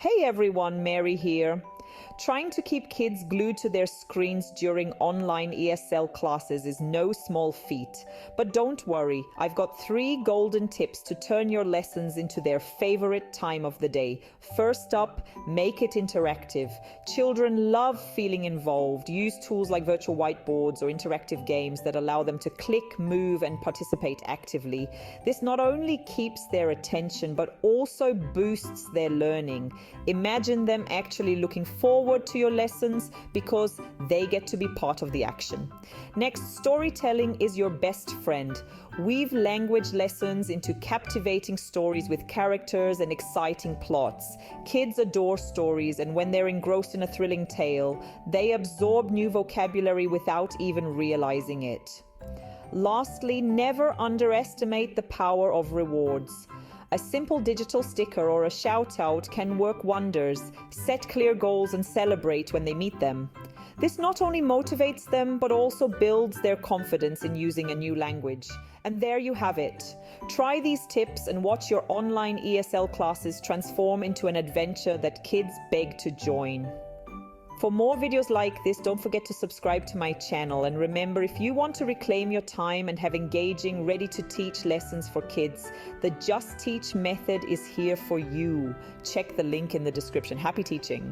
Hey everyone, Mary here. Trying to keep kids glued to their screens during online ESL classes is no small feat. But don't worry, I've got 3 golden tips to turn your lessons into their favorite time of the day. First up, make it interactive. Children love feeling involved. Use tools like virtual whiteboards or interactive games that allow them to click, move, and participate actively. This not only keeps their attention, but also boosts their learning. Imagine them actually looking forward to your lessons because they get to be part of the action. Next, storytelling is your best friend. Weave language lessons into captivating stories with characters and exciting plots. Kids adore stories, and when they're engrossed in a thrilling tale, they absorb new vocabulary without even realizing it. Lastly, never underestimate the power of rewards. A simple digital sticker or a shout-out can work wonders. Set clear goals and celebrate when they meet them. This not only motivates them, but also builds their confidence in using a new language. And there you have it. Try these tips and watch your online ESL classes transform into an adventure that kids beg to join. For more videos like this, don't forget to subscribe to my channel. And remember, if you want to reclaim your time and have engaging, ready-to-teach lessons for kids, the Just Teach method is here for you. Check the link in the description. Happy teaching!